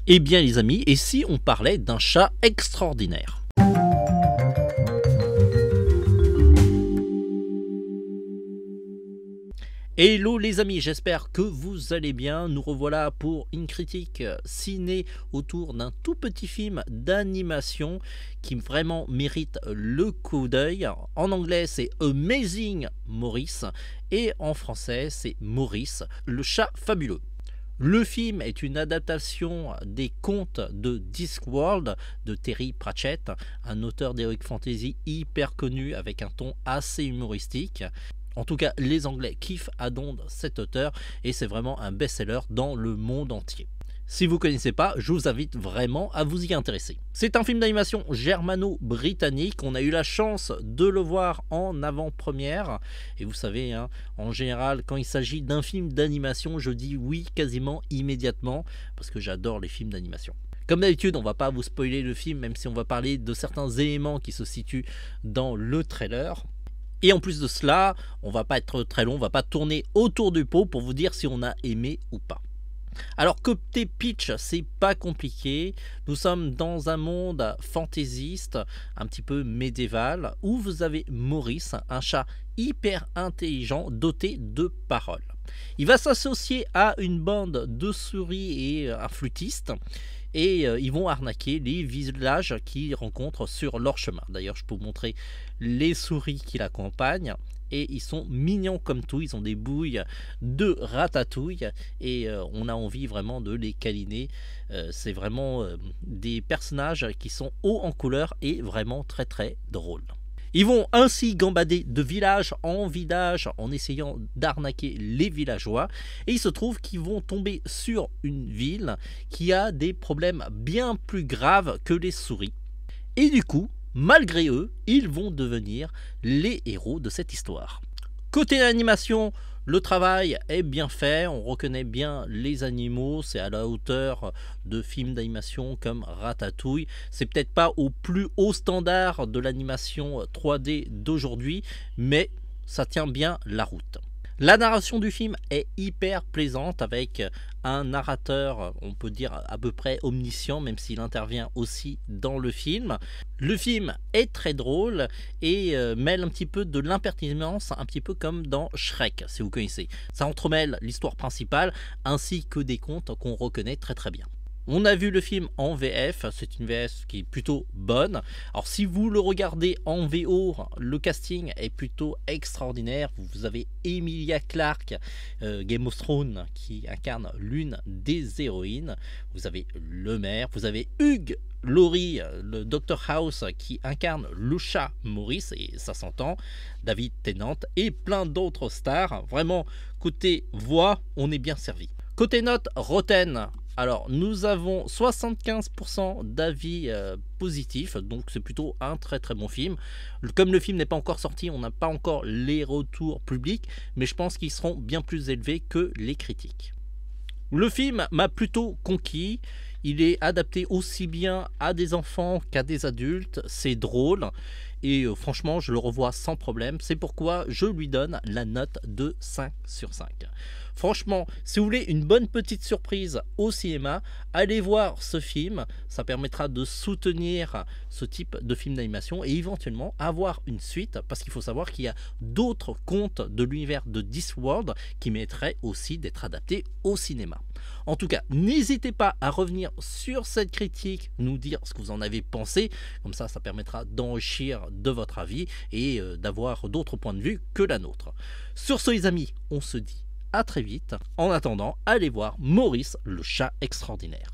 Eh bien les amis, et si on parlait d'un chat extraordinaire? Hello les amis, j'espère que vous allez bien. Nous revoilà pour une critique ciné autour d'un tout petit film d'animation qui vraiment mérite le coup d'œil. En anglais c'est Amazing Maurice et en français c'est Maurice, le chat fabuleux. Le film est une adaptation des contes de Discworld de Terry Pratchett, un auteur d'heroic fantasy hyper connu avec un ton assez humoristique. En tout cas, les Anglais kiffent à donde cet auteur et c'est vraiment un best-seller dans le monde entier. Si vous ne connaissez pas, je vous invite vraiment à vous y intéresser. C'est un film d'animation germano-britannique. On a eu la chance de le voir en avant-première. Et vous savez, hein, en général, quand il s'agit d'un film d'animation, je dis oui quasiment immédiatement parce que j'adore les films d'animation. Comme d'habitude, on ne va pas vous spoiler le film, même si on va parler de certains éléments qui se situent dans le trailer. Et en plus de cela, on va pas être très long, on va pas tourner autour du pot pour vous dire si on a aimé ou pas. Alors côté pitch, c'est pas compliqué. Nous sommes dans un monde fantaisiste, un petit peu médiéval, où vous avez Maurice, un chat hyper intelligent doté de paroles. Il va s'associer à une bande de souris et un flûtiste. Et ils vont arnaquer les villages qu'ils rencontrent sur leur chemin. D'ailleurs, je peux vous montrer les souris qui l'accompagnent. Et ils sont mignons comme tout, ils ont des bouilles de ratatouille et on a envie vraiment de les câliner. C'est vraiment des personnages qui sont hauts en couleur et vraiment très très drôles. Ils vont ainsi gambader de village en village en essayant d'arnaquer les villageois. Et il se trouve qu'ils vont tomber sur une ville qui a des problèmes bien plus graves que les souris. Et du coup, malgré eux, ils vont devenir les héros de cette histoire. Côté animation, le travail est bien fait, on reconnaît bien les animaux, c'est à la hauteur de films d'animation comme Ratatouille. C'est peut-être pas au plus haut standard de l'animation 3D d'aujourd'hui, mais ça tient bien la route. La narration du film est hyper plaisante avec un narrateur, on peut dire à peu près omniscient, même s'il intervient aussi dans le film. Le film est très drôle et mêle un petit peu de l'impertinence, un petit peu comme dans Shrek, si vous connaissez. Ça entremêle l'histoire principale ainsi que des contes qu'on reconnaît très très bien. On a vu le film en VF, c'est une VF qui est plutôt bonne. Alors si vous le regardez en VO, le casting est plutôt extraordinaire. Vous avez Emilia Clarke, Game of Thrones, qui incarne l'une des héroïnes. Vous avez le maire, vous avez Hugh Laurie, le Dr House, qui incarne le chat Maurice, et ça s'entend, David Tennant, et plein d'autres stars. Vraiment, côté voix, on est bien servi. Côté note, Rotten. Alors, nous avons 75% d'avis positifs, donc c'est plutôt un très très bon film. Comme le film n'est pas encore sorti, on n'a pas encore les retours publics, mais je pense qu'ils seront bien plus élevés que les critiques. Le film m'a plutôt conquis. Il est adapté aussi bien à des enfants qu'à des adultes. C'est drôle et franchement, je le revois sans problème. C'est pourquoi je lui donne la note de 5 sur 5. Franchement, si vous voulez une bonne petite surprise au cinéma, allez voir ce film. Ça permettra de soutenir ce type de film d'animation et éventuellement avoir une suite, parce qu'il faut savoir qu'il y a d'autres contes de l'univers de Discworld qui mériteraient aussi d'être adaptés au cinéma. En tout cas, n'hésitez pas à revenir sur cette critique, nous dire ce que vous en avez pensé. Comme ça permettra d'enrichir de votre avis et d'avoir d'autres points de vue que la nôtre. Sur ce les amis, on se dit à très vite. En attendant, allez voir Maurice, le chat extraordinaire.